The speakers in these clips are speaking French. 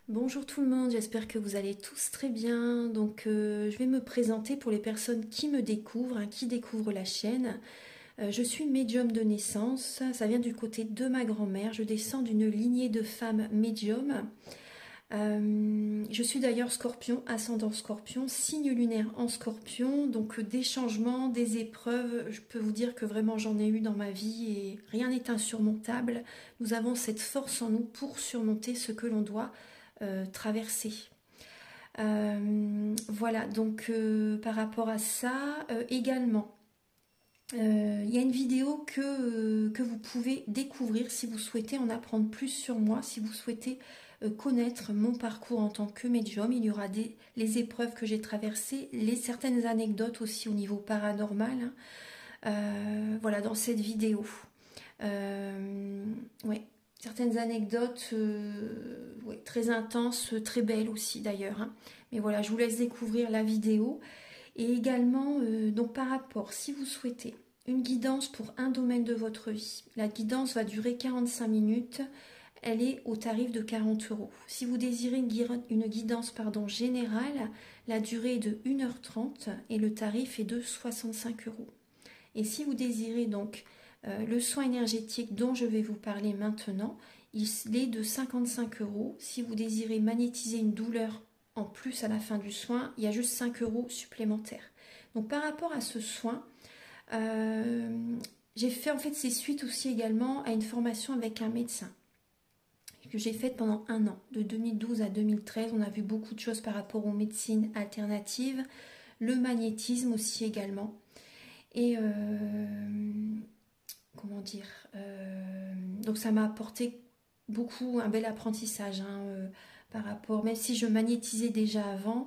Bonjour tout le monde, j'espère que vous allez tous très bien. Je vais me présenter pour les personnes qui me découvrent, qui découvrent la chaîne. Je suis médium de naissance, ça vient du côté de ma grand-mère. Je descends d'une lignée de femmes médiums. Je suis d'ailleurs scorpion, ascendant scorpion, signe lunaire en scorpion. Donc des changements, des épreuves, je peux vous dire que vraiment j'en ai eu dans ma vie et rien n'est insurmontable. Nous avons cette force en nous pour surmonter ce que l'on doit traverser. Voilà, par rapport à ça, également, il y a une vidéo que vous pouvez découvrir si vous souhaitez en apprendre plus sur moi, si vous souhaitez connaître mon parcours en tant que médium. Il y aura les épreuves que j'ai traversées, certaines anecdotes aussi au niveau paranormal, hein. Voilà, dans cette vidéo. Ouais, certaines anecdotes ouais, très intenses, très belles aussi d'ailleurs, hein. Mais voilà, je vous laisse découvrir la vidéo. Et également, donc par rapport, si vous souhaitez une guidance pour un domaine de votre vie, la guidance va durer 45 minutes. Elle est au tarif de 40 euros. Si vous désirez une guidance générale, la durée est de 1h30 et le tarif est de 65 euros. Et si vous désirez donc le soin énergétique dont je vais vous parler maintenant, il est de 55 euros. Si vous désirez magnétiser une douleur en plus à la fin du soin, il y a juste 5 euros supplémentaires. Donc par rapport à ce soin, j'ai fait en fait c'est suite aussi également à une formation avec un médecin que j'ai faite pendant un an, de 2012 à 2013. On a vu beaucoup de choses par rapport aux médecines alternatives, le magnétisme aussi également. Et comment dire donc ça m'a apporté beaucoup, un bel apprentissage, hein, par rapport, même si je magnétisais déjà avant,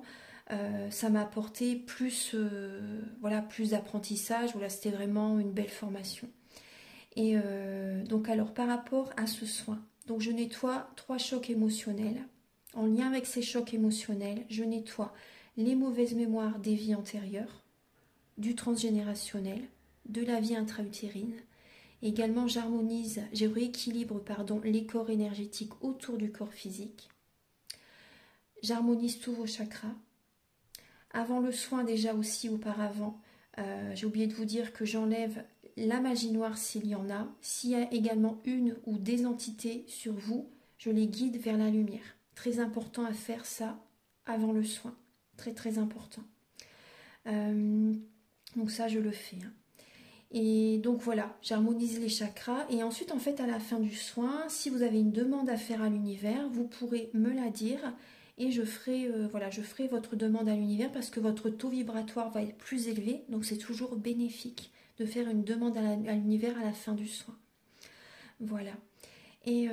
ça m'a apporté plus, voilà, plus d'apprentissage. Voilà, c'était vraiment une belle formation. Et donc alors par rapport à ce soin, donc je nettoie 3 chocs émotionnels. En lien avec ces chocs émotionnels, je nettoie les mauvaises mémoires des vies antérieures, du transgénérationnel, de la vie intra-utérine. Également, je rééquilibre les corps énergétiques autour du corps physique. J'harmonise tous vos chakras. Avant le soin, déjà aussi auparavant, j'ai oublié de vous dire que j'enlève la magie noire s'il y en a. S'il y a également une ou des entités sur vous, je les guide vers la lumière. Très important à faire ça avant le soin. Très très important. Donc ça, je le fais, hein. Et donc voilà, j'harmonise les chakras. Et ensuite, en fait, à la fin du soin, si vous avez une demande à faire à l'univers, vous pourrez me la dire et voilà, je ferai votre demande à l'univers parce que votre taux vibratoire va être plus élevé. Donc c'est toujours bénéfique de faire une demande à l'univers à la fin du soin. Voilà. Et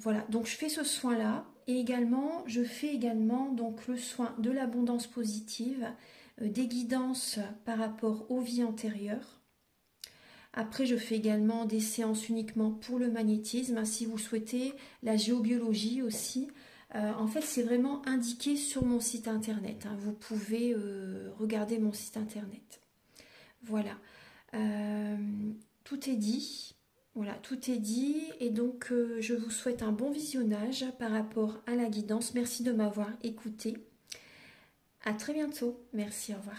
voilà, donc je fais ce soin-là. Et également, je fais également donc le soin de l'abondance positive, des guidances par rapport aux vies antérieures. Après, je fais également des séances uniquement pour le magnétisme, si vous souhaitez, la géobiologie aussi. En fait, c'est vraiment indiqué sur mon site internet, hein. Vous pouvez regarder mon site internet. Voilà. Euh, Tout est dit. Voilà, tout est dit. Et donc, je vous souhaite un bon visionnage par rapport à la guidance. Merci de m'avoir écouté. À très bientôt. Merci, au revoir.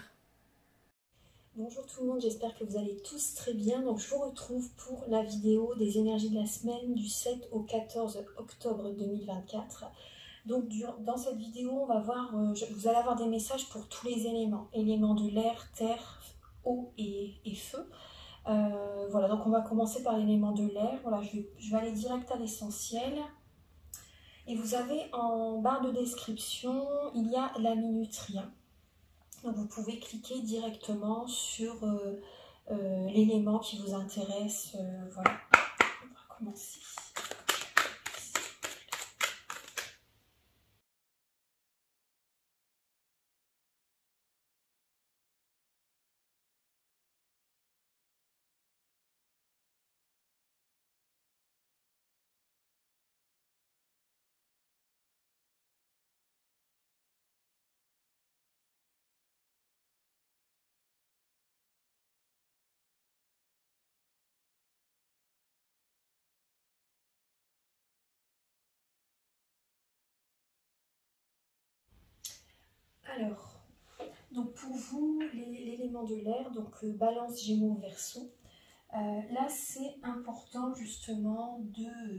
Bonjour tout le monde, j'espère que vous allez tous très bien. Donc je vous retrouve pour la vidéo des énergies de la semaine du 7 au 14 octobre 2024. Donc dans cette vidéo, on va voir, vous allez avoir des messages pour tous les éléments. Éléments de l'air, terre, eau et feu. Voilà, donc on va commencer par l'élément de l'air. Voilà, je vais aller direct à l'essentiel. Et vous avez en barre de description, il y a la minuterie. Donc vous pouvez cliquer directement sur l'élément qui vous intéresse. Voilà, on va commencer. Alors, donc pour vous, l'élément de l'air, donc Balance, Gémeaux, Verseau, là c'est important justement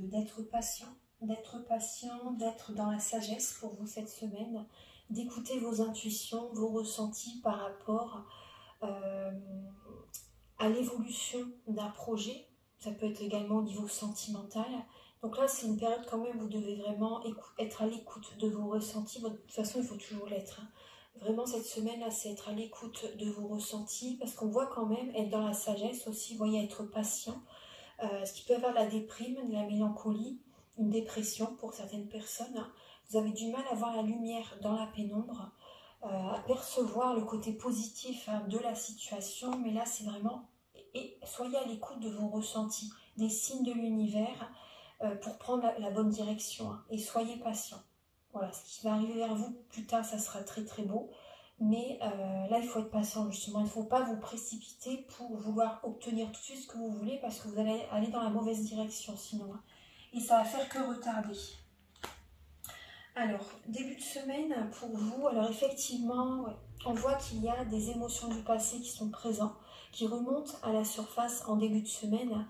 d'être patient, d'être dans la sagesse pour vous cette semaine, d'écouter vos intuitions, vos ressentis par rapport à l'évolution d'un projet. Ça peut être également au niveau sentimental. Donc là, c'est une période quand même où vous devez vraiment être à l'écoute de vos ressentis. De toute façon, il faut toujours l'être. Vraiment, cette semaine-là, c'est être à l'écoute de vos ressentis, parce qu'on voit quand même être dans la sagesse aussi, vous voyez, être patient. Ce qui peut avoir de la déprime, de la mélancolie, une dépression pour certaines personnes. Vous avez du mal à voir la lumière dans la pénombre, à percevoir le côté positif de la situation, mais là, c'est vraiment... Et soyez à l'écoute de vos ressentis, des signes de l'univers, pour prendre la bonne direction, et soyez patient. Voilà, ce qui va arriver vers vous plus tard, ça sera très très beau, mais là il faut être patient justement, il ne faut pas vous précipiter pour vouloir obtenir tout de suite ce que vous voulez, parce que vous allez aller dans la mauvaise direction sinon, et ça va faire que retarder. Alors, début de semaine pour vous, alors effectivement, ouais, on voit qu'il y a des émotions du passé qui sont présentes, qui remontent à la surface en début de semaine.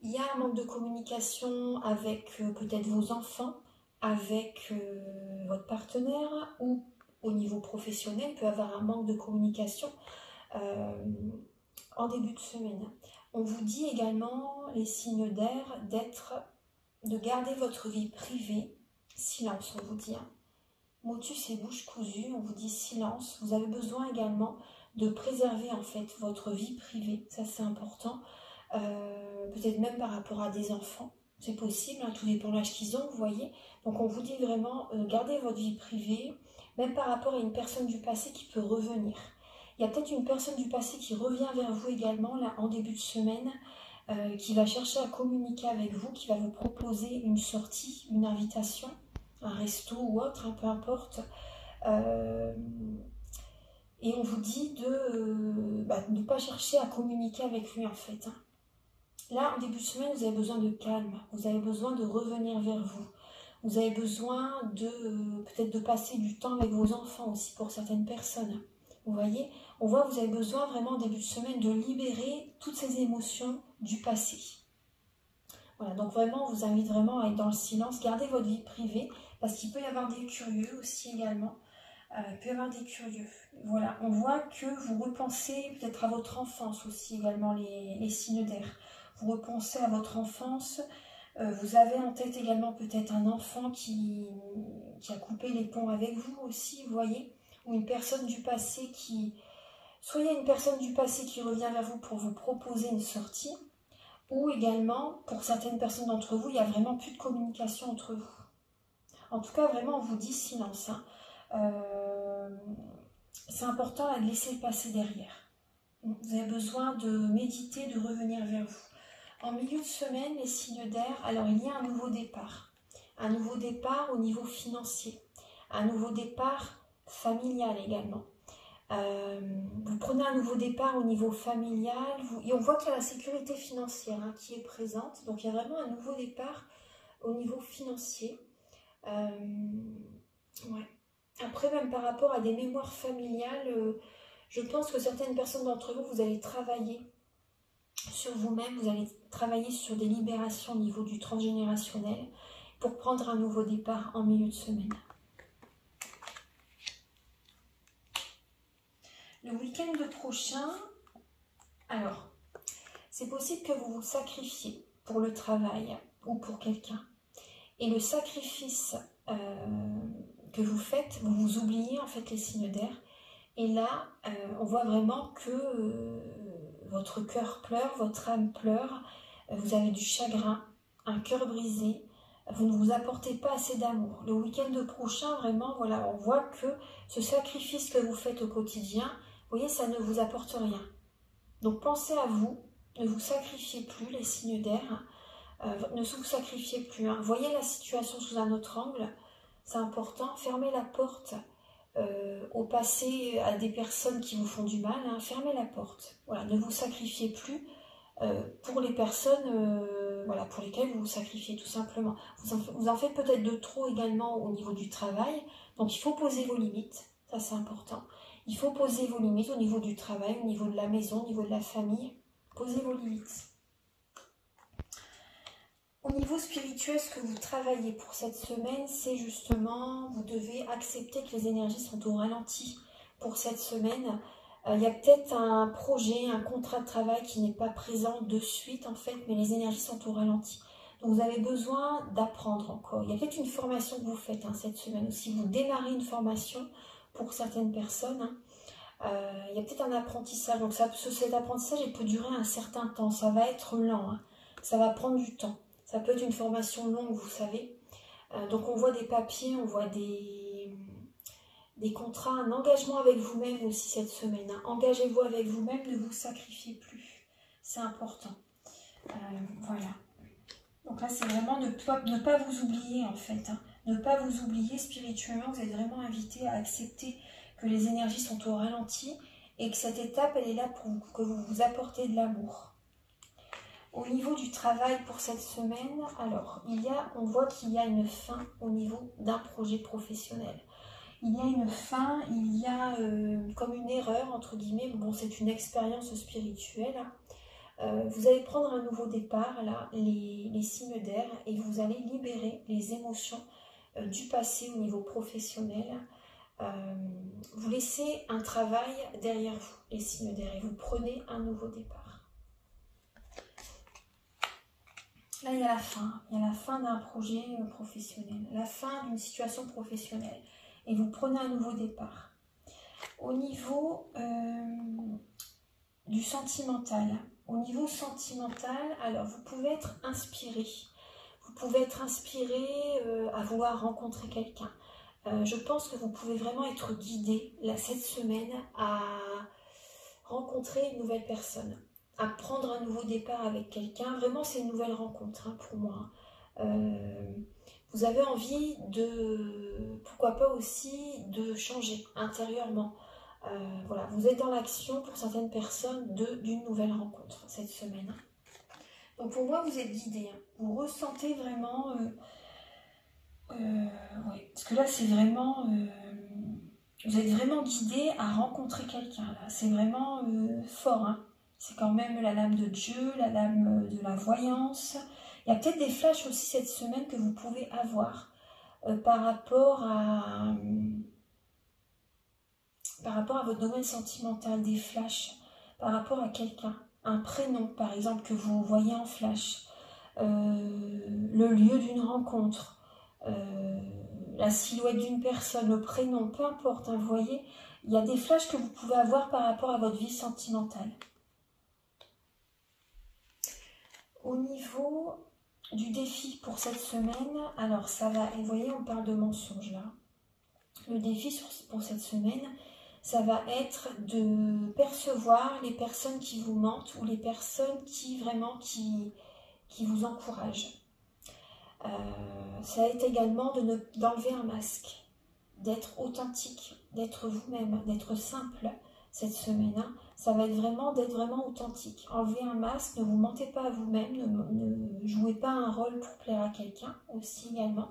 Il y a un manque de communication avec peut-être vos enfants, avec votre partenaire, ou au niveau professionnel, il peut y avoir un manque de communication en début de semaine. On vous dit également, les signes d'air, de garder votre vie privée. Silence, on vous dit. Motus et bouche cousue, on vous dit silence. Vous avez besoin également de préserver en fait votre vie privée. Ça, c'est important. Peut-être même par rapport à des enfants. C'est possible, tout dépend de l'âge qu'ils ont, vous voyez. Donc, on vous dit vraiment, gardez votre vie privée, même par rapport à une personne du passé qui peut revenir. Il y a peut-être une personne du passé qui revient vers vous également, là, en début de semaine, qui va chercher à communiquer avec vous, qui va vous proposer une sortie, une invitation, un resto ou autre, peu importe. Et on vous dit de ne pas chercher à communiquer avec lui, en fait. Là, en début de semaine, vous avez besoin de calme, vous avez besoin de revenir vers vous. Vous avez besoin peut-être de passer du temps avec vos enfants aussi pour certaines personnes. Vous voyez, on voit que vous avez besoin vraiment en début de semaine de libérer toutes ces émotions du passé. Voilà, donc vraiment, on vous invite vraiment à être dans le silence. Gardez votre vie privée, parce qu'il peut y avoir des curieux aussi également. Il peut y avoir des curieux. Voilà, on voit que vous repensez peut-être à votre enfance aussi également, les signes d'air. Vous repensez à votre enfance. Vous avez en tête également peut-être un enfant qui a coupé les ponts avec vous aussi, vous voyez, ou une personne du passé qui... Soit il y a une personne du passé qui revient vers vous pour vous proposer une sortie, ou également, pour certaines personnes d'entre vous, il n'y a vraiment plus de communication entre vous. En tout cas, vraiment, on vous dit silence. C'est important là, de laisser le passé derrière. Vous avez besoin de méditer, de revenir vers vous. En milieu de semaine, les signes d'air, alors il y a un nouveau départ. Un nouveau départ au niveau financier. Un nouveau départ familial également. Vous prenez un nouveau départ au niveau familial. Et on voit qu'il y a la sécurité financière qui est présente. Donc il y a vraiment un nouveau départ au niveau financier. Ouais. Après, même par rapport à des mémoires familiales, je pense que certaines personnes d'entre vous, vous allez travailler sur vous-même, vous allez travailler sur des libérations au niveau du transgénérationnel pour prendre un nouveau départ en milieu de semaine. Le week-end prochain, alors, c'est possible que vous vous sacrifiez pour le travail ou pour quelqu'un. Et le sacrifice que vous faites, vous vous oubliez en fait les signes d'air. Et là, on voit vraiment que votre cœur pleure, votre âme pleure, vous avez du chagrin, un cœur brisé, vous ne vous apportez pas assez d'amour. Le week-end prochain, vraiment, voilà, on voit que ce sacrifice que vous faites au quotidien, vous voyez, ça ne vous apporte rien. Donc pensez à vous, ne vous sacrifiez plus les signes d'air, ne vous sacrifiez plus. Voyez la situation sous un autre angle, c'est important. Fermez la porte au passé à des personnes qui vous font du mal. Fermez la porte. Voilà, ne vous sacrifiez plus pour les personnes voilà, pour lesquelles vous vous sacrifiez tout simplement. Vous en faites peut-être de trop également au niveau du travail. Donc il faut poser vos limites, ça c'est important. Il faut poser vos limites au niveau du travail, au niveau de la maison, au niveau de la famille. Posez vos limites. Au niveau spirituel, ce que vous travaillez pour cette semaine, c'est justement, vous devez accepter que les énergies sont au ralenti pour cette semaine. Il y a peut-être un projet, un contrat de travail qui n'est pas présent de suite en fait, mais les énergies sont au ralenti. Donc vous avez besoin d'apprendre encore. Il y a peut-être une formation que vous faites cette semaine aussi. Vous démarrez une formation pour certaines personnes. Il y a peut-être un apprentissage. Donc cet apprentissage il peut durer un certain temps. Ça va être lent. Ça va prendre du temps. Ça peut être une formation longue, vous savez. Donc on voit des papiers, on voit des contrats, un engagement avec vous-même aussi cette semaine. Engagez-vous avec vous-même, ne vous sacrifiez plus. C'est important. Voilà. Donc là, c'est vraiment ne pas vous oublier en fait. Ne pas vous oublier spirituellement. Vous êtes vraiment invité à accepter que les énergies sont au ralenti et que cette étape, elle est là pour que vous vous apportez de l'amour. Au niveau du travail pour cette semaine, alors, on voit qu'il y a une fin au niveau d'un projet professionnel. Il y a une fin, il y a comme une erreur, entre guillemets, bon, c'est une expérience spirituelle. Vous allez prendre un nouveau départ, là, les signes d'air, et vous allez libérer les émotions du passé au niveau professionnel. Vous laissez un travail derrière vous, les signes d'air, et vous prenez un nouveau départ. Là, il y a la fin d'un projet professionnel, la fin d'une situation professionnelle. Et vous prenez un nouveau départ. Au niveau du sentimental, alors vous pouvez être inspiré. Vous pouvez être inspiré à vouloir rencontrer quelqu'un. Je pense que vous pouvez vraiment être guidé là, cette semaine à rencontrer une nouvelle personne, à prendre un nouveau départ avec quelqu'un. Vraiment, c'est une nouvelle rencontre pour moi. Vous avez envie de, pourquoi pas aussi, de changer intérieurement. Voilà, vous êtes dans l'action pour certaines personnes d'une nouvelle rencontre cette semaine. Donc pour moi, vous êtes guidé. Vous ressentez vraiment... ouais, parce que là, c'est vraiment... vous êtes vraiment guidé à rencontrer quelqu'un. C'est vraiment fort. C'est quand même la lame de Dieu, la lame de la voyance. Il y a peut-être des flashs aussi cette semaine que vous pouvez avoir par rapport à votre domaine sentimental, des flashs par rapport à quelqu'un. Un prénom, par exemple, que vous voyez en flash. Le lieu d'une rencontre. La silhouette d'une personne, le prénom, peu importe. Vous voyez, il y a des flashs que vous pouvez avoir par rapport à votre vie sentimentale. Au niveau du défi pour cette semaine, alors ça va, vous voyez, on parle de mensonges là. Le défi pour cette semaine, ça va être de percevoir les personnes qui vous mentent ou les personnes qui vraiment qui vous encouragent. Ça va être également d'enlever un masque, d'être authentique, d'être vous-même, d'être simple cette semaine. Ça va être d'être vraiment authentique. Enlevez un masque, ne vous mentez pas à vous-même, ne jouez pas un rôle pour plaire à quelqu'un aussi également.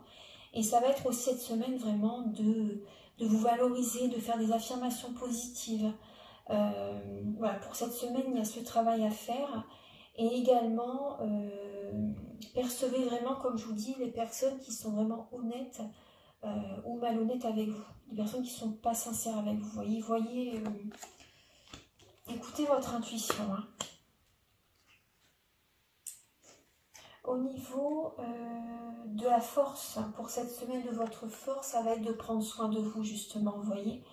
Et ça va être aussi cette semaine vraiment de vous valoriser, de faire des affirmations positives. Voilà, pour cette semaine, il y a ce travail à faire. Et également, percevez vraiment, comme je vous dis, les personnes qui sont vraiment honnêtes ou malhonnêtes avec vous. Les personnes qui ne sont pas sincères avec vous. Voyez, écoutez votre intuition. Au niveau de la force, pour cette semaine de votre force, ça va être de prendre soin de vous justement, vous voyez.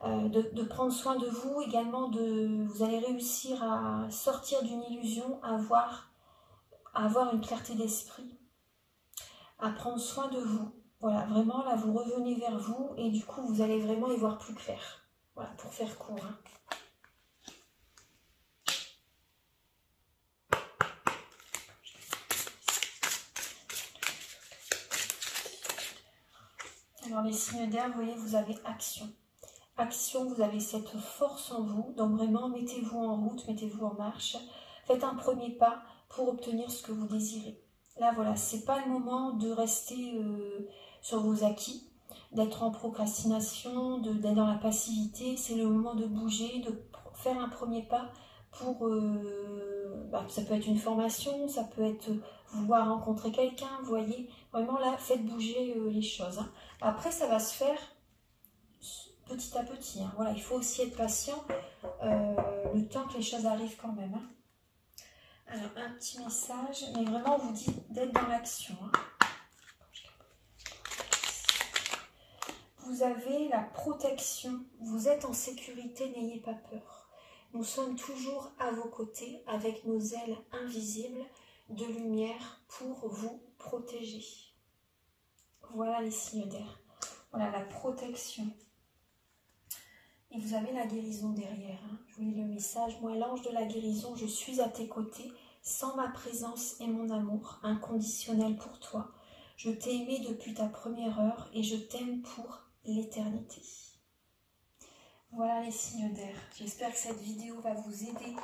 De prendre soin de vous, également vous allez réussir à sortir d'une illusion, à avoir une clarté d'esprit, à prendre soin de vous. Voilà, vraiment là vous revenez vers vous et du coup vous allez vraiment y voir plus clair. Voilà, pour faire court. Alors les signes d'air, vous voyez, vous avez action. Action, vous avez cette force en vous, donc vraiment mettez-vous en route, mettez-vous en marche. Faites un premier pas pour obtenir ce que vous désirez. Là voilà, c'est pas le moment de rester sur vos acquis, d'être en procrastination, d'être dans la passivité. C'est le moment de bouger, de faire un premier pas pour... ça peut être une formation, ça peut être vouloir rencontrer quelqu'un, vous voyez. Vraiment là, faites bouger les choses. Hein. Après, ça va se faire petit à petit. Hein. Voilà, il faut aussi être patient le temps que les choses arrivent quand même. Hein. Alors, un petit message, mais vraiment, on vous dit d'être dans l'action. Hein. Vous avez la protection, vous êtes en sécurité, n'ayez pas peur. Nous sommes toujours à vos côtés avec nos ailes invisibles de lumière pour vous protéger. Voilà les signes d'air. Voilà la protection. Et vous avez la guérison derrière. Hein. Je vous lis le message. Moi, l'ange de la guérison, je suis à tes côtés, sans ma présence et mon amour inconditionnel pour toi. Je t'ai aimé depuis ta première heure et je t'aime pour l'éternité. Voilà les signes d'air. J'espère que cette vidéo va vous aider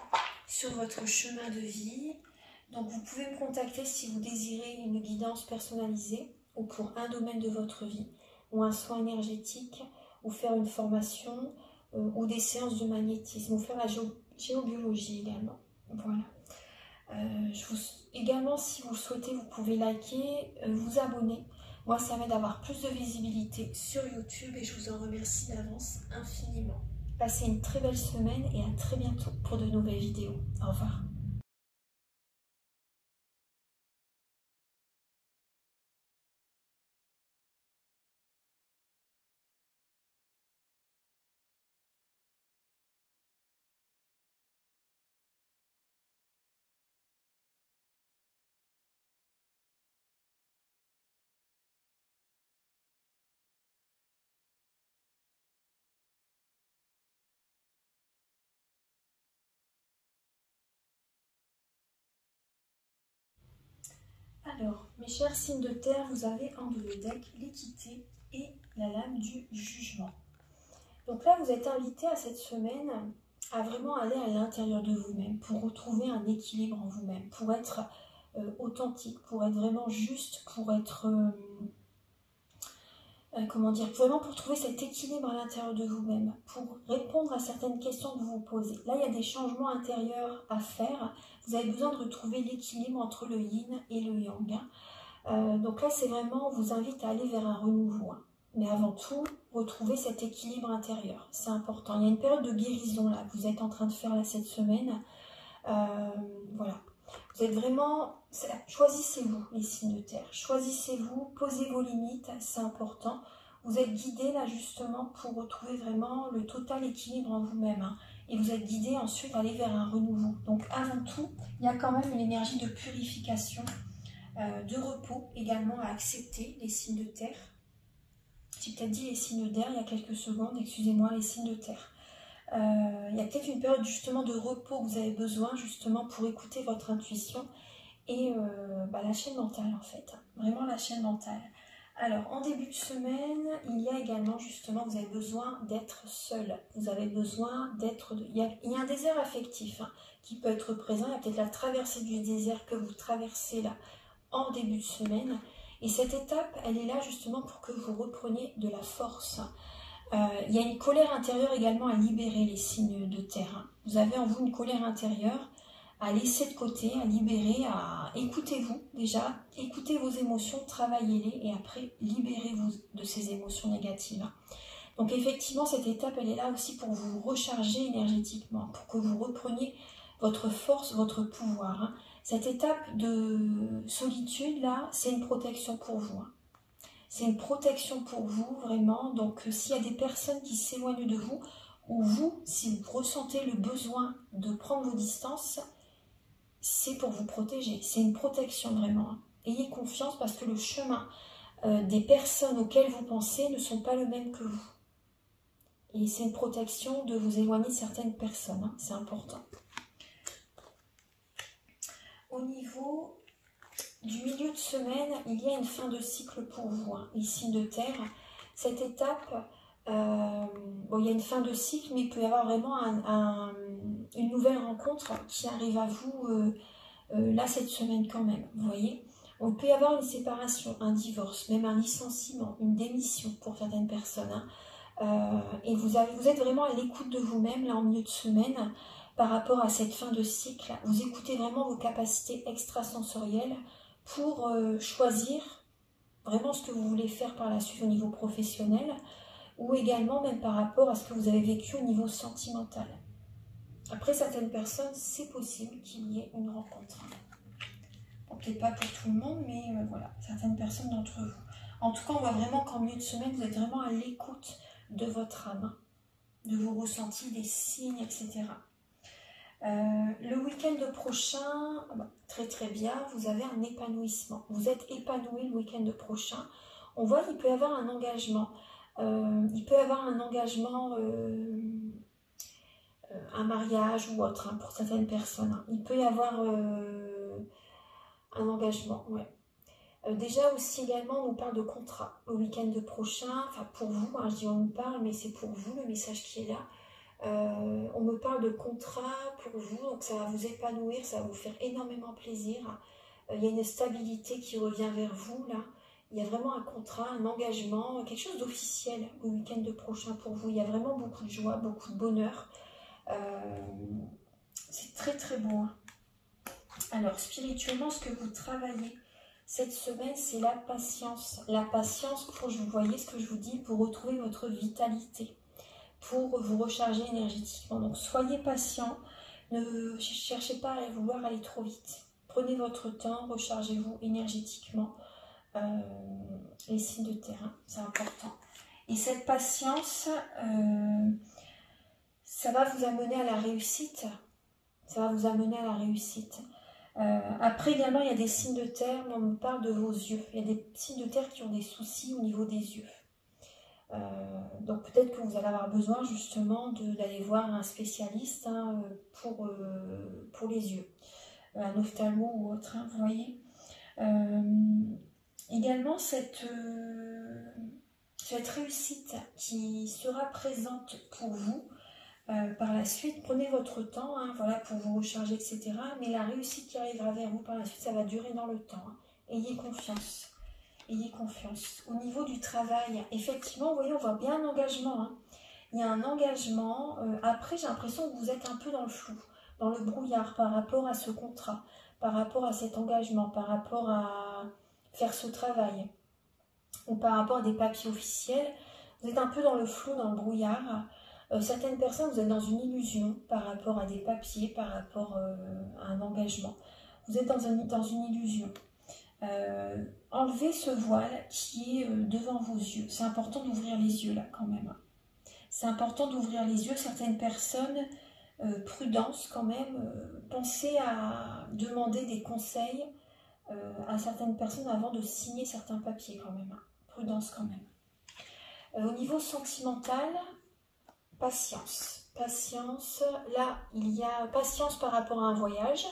sur votre chemin de vie. Donc vous pouvez me contacter si vous désirez une guidance personnalisée ou pour un domaine de votre vie ou un soin énergétique ou faire une formation ou des séances de magnétisme ou faire la géobiologie également. Voilà. Également, si vous le souhaitez, vous pouvez liker, vous abonner. Moi, ça m'aide d'avoir plus de visibilité sur YouTube et je vous en remercie d'avance infiniment. Passez une très belle semaine et à très bientôt pour de nouvelles vidéos. Au revoir. Alors, mes chers signes de terre, vous avez en deux deck l'équité et la lame du jugement. Donc là, vous êtes invité à cette semaine à vraiment aller à l'intérieur de vous-même pour retrouver un équilibre en vous-même, pour être authentique, pour être vraiment juste, pour être... vraiment pour trouver cet équilibre à l'intérieur de vous-même, pour répondre à certaines questions que vous vous posez. Là, il y a des changements intérieurs à faire. Vous avez besoin de retrouver l'équilibre entre le yin et le yang. Donc là, c'est vraiment, on vous invite à aller vers un renouveau. Hein. Mais avant tout, retrouver cet équilibre intérieur. C'est important. Il y a une période de guérison là que vous êtes en train de faire là cette semaine. Voilà. Vous êtes vraiment... Choisissez-vous les signes de terre. Choisissez-vous, posez vos limites, c'est important. Vous êtes guidé là justement pour retrouver vraiment le total équilibre en vous-même. Hein. Et vous êtes guidé ensuite à aller vers un renouveau. Donc avant tout, il y a quand même une énergie de purification, de repos également à accepter, les signes de terre. J'ai peut-être dit les signes d'air il y a quelques secondes, excusez-moi, les signes de terre. Il y a peut-être une période justement de repos que vous avez besoin justement pour écouter votre intuition et la chaîne mentale en fait, vraiment la chaîne mentale. Alors en début de semaine, il y a également justement, vous avez besoin d'être seul, vous avez besoin d'être... Il y a un désert affectif qui peut être présent, il y a peut-être la traversée du désert que vous traversez là en début de semaine et cette étape, elle est là justement pour que vous repreniez de la force. Il y a une colère intérieure également à libérer les signes de terre. Vous avez en vous une colère intérieure à laisser de côté, à libérer, à écoutez-vous déjà, écoutez vos émotions, travaillez-les et après libérez-vous de ces émotions négatives. Donc effectivement, cette étape, elle est là aussi pour vous recharger énergétiquement, pour que vous repreniez votre force, votre pouvoir. Hein. Cette étape de solitude là, c'est une protection pour vous. Hein. C'est une protection pour vous, vraiment. Donc, s'il y a des personnes qui s'éloignent de vous, ou vous, si vous ressentez le besoin de prendre vos distances, c'est pour vous protéger. C'est une protection, vraiment. Ayez confiance parce que le chemin des personnes auxquelles vous pensez ne sont pas le même que vous. Et c'est une protection de vous éloigner de certaines personnes. Hein. C'est important. Au niveau... du milieu de semaine, il y a une fin de cycle pour vous, hein, les signes de terre. Cette étape, il y a une fin de cycle, mais il peut y avoir vraiment une nouvelle rencontre qui arrive à vous là cette semaine quand même. Vous voyez, On peut y avoir une séparation, un divorce, même un licenciement, une démission pour certaines personnes. Et vous êtes vraiment à l'écoute de vous-même, là, en milieu de semaine, par rapport à cette fin de cycle. Vous écoutez vraiment vos capacités extrasensorielles pour choisir vraiment ce que vous voulez faire par la suite au niveau professionnel, ou également même par rapport à ce que vous avez vécu au niveau sentimental. Après, certaines personnes, c'est possible qu'il y ait une rencontre. Bon, peut-être pas pour tout le monde, mais voilà, certaines personnes d'entre vous. En tout cas, on voit vraiment qu'en milieu de semaine, vous êtes vraiment à l'écoute de votre âme, de vos ressentis, des signes, etc. Le week-end prochain, très très bien, vous avez un épanouissement. Vous êtes épanoui le week-end prochain. On voit qu'il peut y avoir un engagement. Il peut y avoir un engagement, un mariage ou autre, hein, pour certaines personnes. Hein. Il peut y avoir un engagement, ouais. Déjà aussi également, on nous parle de contrat le week-end prochain. Enfin pour vous, hein, je dis on nous parle, mais c'est pour vous le message qui est là. On me parle de contrat pour vous, donc ça va vous épanouir, ça va vous faire énormément plaisir. Il y a une stabilité qui revient vers vous là. Il y a vraiment un contrat, un engagement, quelque chose d'officiel le week-end prochain pour vous. Il y a vraiment beaucoup de joie, beaucoup de bonheur. C'est très très beau. Hein. Alors spirituellement, ce que vous travaillez cette semaine, c'est la patience. La patience pour, vous voyez ce que je vous dis, pour retrouver votre vitalité, pour vous recharger énergétiquement. Donc soyez patient, ne cherchez pas à vouloir aller trop vite. Prenez votre temps, rechargez-vous énergétiquement. Les signes de terrain, c'est important. Et cette patience, ça va vous amener à la réussite. Ça va vous amener à la réussite. Après également, il y a des signes de terre, on me parle de vos yeux. Il y a des signes de terre qui ont des soucis au niveau des yeux. Donc peut-être que vous allez avoir besoin justement d'aller voir un spécialiste hein, pour les yeux, un ophtalmo ou autre, hein, vous voyez. Également cette réussite qui sera présente pour vous par la suite. Prenez votre temps hein, voilà, pour vous recharger, etc. Mais la réussite qui arrivera vers vous par la suite, ça va durer dans le temps. Hein. Ayez confiance. Ayez confiance. Au niveau du travail, effectivement, vous voyez, on voit bien un engagement. Hein. Il y a un engagement. Après, j'ai l'impression que vous êtes un peu dans le flou, dans le brouillard par rapport à ce contrat, par rapport à cet engagement, par rapport à faire ce travail, ou par rapport à des papiers officiels. Vous êtes un peu dans le flou, dans le brouillard. Certaines personnes, vous êtes dans une illusion par rapport à des papiers, par rapport à un engagement. Vous êtes dans une illusion. Enlevez ce voile qui est devant vos yeux. C'est important d'ouvrir les yeux là quand même. C'est important d'ouvrir les yeux. Certaines personnes, prudence quand même, pensez à demander des conseils à certaines personnes avant de signer certains papiers quand même. Prudence quand même. Au niveau sentimental, patience. Patience. Là, il y a patience par rapport à un voyage.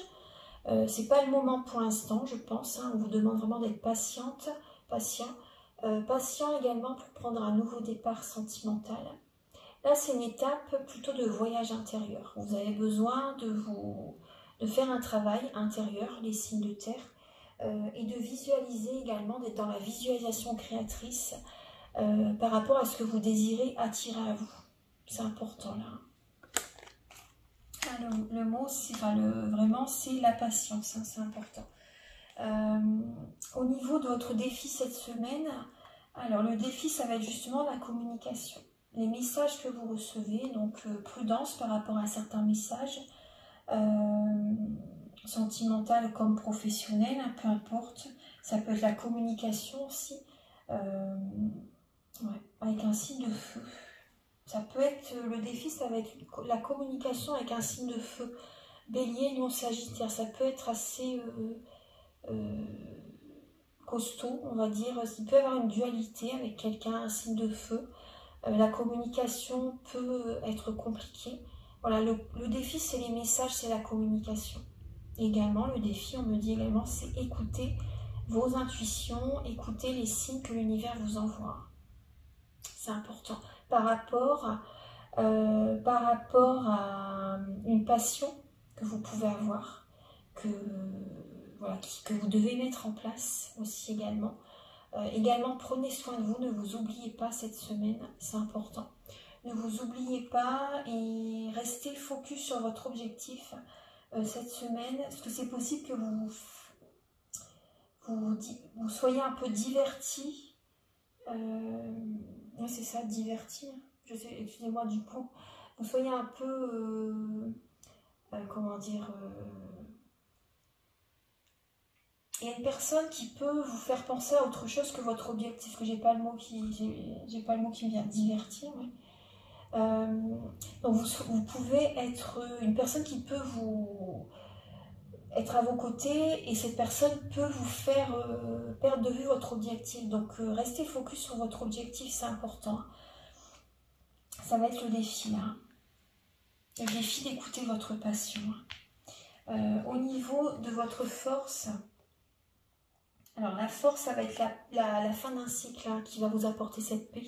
C'est pas le moment pour l'instant, je pense. Hein. On vous demande vraiment d'être patient. Patient également pour prendre un nouveau départ sentimental. Là, c'est une étape plutôt de voyage intérieur. Vous avez besoin de faire un travail intérieur, les signes de terre, et de visualiser également, d'être dans la visualisation créatrice par rapport à ce que vous désirez attirer à vous. C'est important là. Le mot, vraiment, c'est la patience, hein, c'est important. Au niveau de votre défi cette semaine, alors le défi, ça va être justement la communication. Les messages que vous recevez, donc prudence par rapport à certains messages, sentimental comme professionnel, hein, peu importe. Ça peut être la communication aussi, ouais, avec un signe de feu. Ça peut être, le défi, ça va être la communication avec un signe de feu. Bélier, non Sagittaire, ça peut être assez costaud, on va dire. Il peut y avoir une dualité avec quelqu'un, un signe de feu. La communication peut être compliquée. Voilà, le défi, c'est les messages, c'est la communication. Également, le défi, on me dit également, c'est écouter vos intuitions, écouter les signes que l'univers vous envoie. C'est important. Par rapport à une passion que vous pouvez avoir, que voilà, que vous devez mettre en place aussi également. Également, prenez soin de vous, ne vous oubliez pas cette semaine, c'est important. Ne vous oubliez pas et restez focus sur votre objectif cette semaine, parce que c'est possible que vous soyez un peu divertis. Ouais, c'est ça, divertir. Je sais, excusez-moi du coup. Vous soyez un peu, comment dire, il y a une personne qui peut vous faire penser à autre chose que votre objectif, que j'ai pas le mot qui me vient, divertir. Ouais. Donc vous pouvez être une personne qui peut être à vos côtés et cette personne peut vous faire perdre de vue votre objectif. Donc restez focus sur votre objectif, c'est important. Ça va être le défi là. Le défi d'écouter votre passion. Au niveau de votre force, alors la force, ça va être la fin d'un cycle hein, qui va vous apporter cette paix.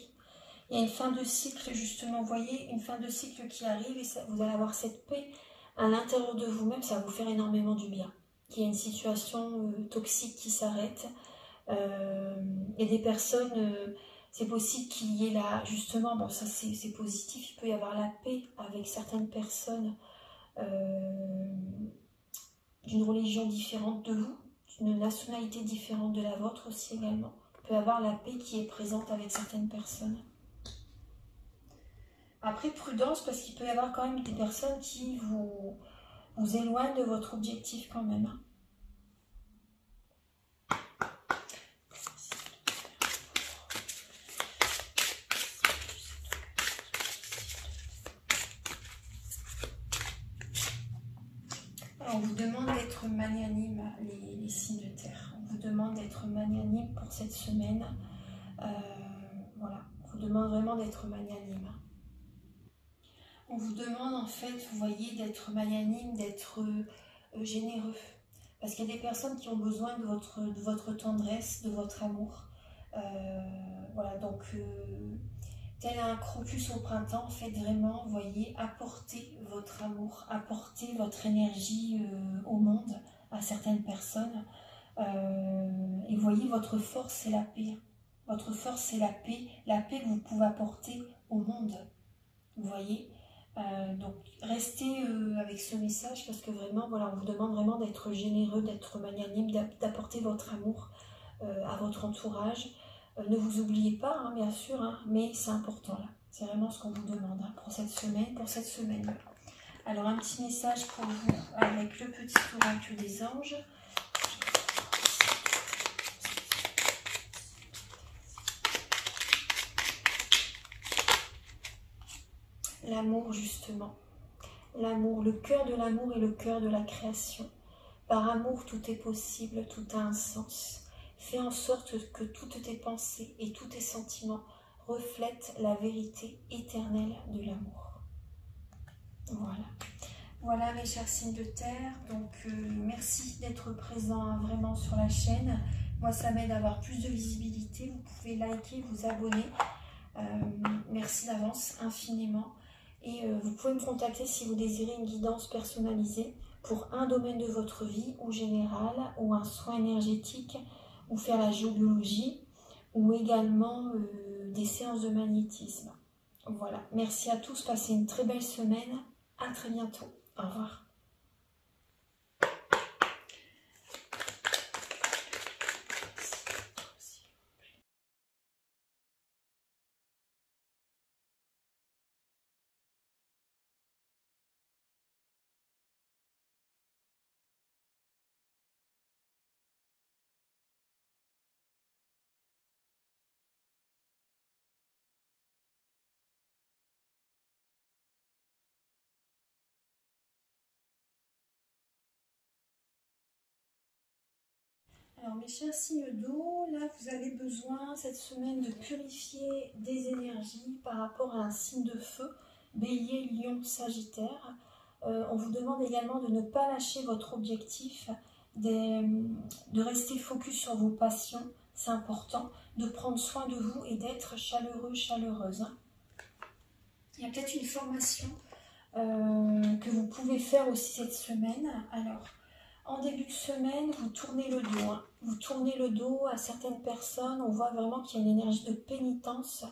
Il y a une fin de cycle, justement, vous voyez, une fin de cycle qui arrive et ça, vous allez avoir cette paix à l'intérieur de vous-même, ça va vous faire énormément du bien. Qu'il y a une situation toxique qui s'arrête. Il y a des personnes, c'est possible qu'il y ait là, justement, bon ça c'est positif, il peut y avoir la paix avec certaines personnes d'une religion différente de vous, d'une nationalité différente de la vôtre aussi également. Il peut y avoir la paix qui est présente avec certaines personnes. Après, prudence, parce qu'il peut y avoir quand même des personnes qui vous éloignent de votre objectif quand même. Alors, on vous demande d'être magnanime, les signes de terre. On vous demande d'être magnanime pour cette semaine. Voilà, on vous demande vraiment d'être magnanime. On vous demande en fait, vous voyez, d'être magnanime, d'être généreux. Parce qu'il y a des personnes qui ont besoin de votre tendresse, de votre amour. Voilà, donc tel un crocus au printemps, en fait, vraiment, vous voyez, apportez votre amour, apportez votre énergie au monde, à certaines personnes. Et vous voyez, votre force, c'est la paix. Votre force, c'est la paix que vous pouvez apporter au monde. Vous voyez, donc restez avec ce message parce que vraiment, voilà, on vous demande vraiment d'être généreux, d'être magnanime, d'apporter votre amour à votre entourage. Ne vous oubliez pas, hein, bien sûr, hein, mais c'est important là. C'est vraiment ce qu'on vous demande hein, pour cette semaine. Alors un petit message pour vous avec le petit oracle des anges. L'amour justement. L'amour, le cœur de l'amour et le cœur de la création. Par amour, tout est possible, tout a un sens. Fais en sorte que toutes tes pensées et tous tes sentiments reflètent la vérité éternelle de l'amour. Voilà. Voilà mes chers signes de terre. Donc merci d'être présent hein, vraiment sur la chaîne. Moi ça m'aide à avoir plus de visibilité. Vous pouvez liker, vous abonner. Merci d'avance infiniment. Et vous pouvez me contacter si vous désirez une guidance personnalisée pour un domaine de votre vie ou général, ou un soin énergétique, ou faire la géobiologie, ou également des séances de magnétisme. Voilà, merci à tous, passez une très belle semaine, à très bientôt, au revoir. Alors mes chers signes d'eau, là vous avez besoin cette semaine de purifier des énergies par rapport à un signe de feu, Bélier, Lion, Sagittaire. On vous demande également de ne pas lâcher votre objectif, de rester focus sur vos passions, c'est important, de prendre soin de vous et d'être chaleureux, chaleureuse. Il y a peut-être une formation que vous pouvez faire aussi cette semaine. Alors, en début de semaine, vous tournez le dos. Hein. Vous tournez le dos à certaines personnes. On voit vraiment qu'il y a une énergie de pénitence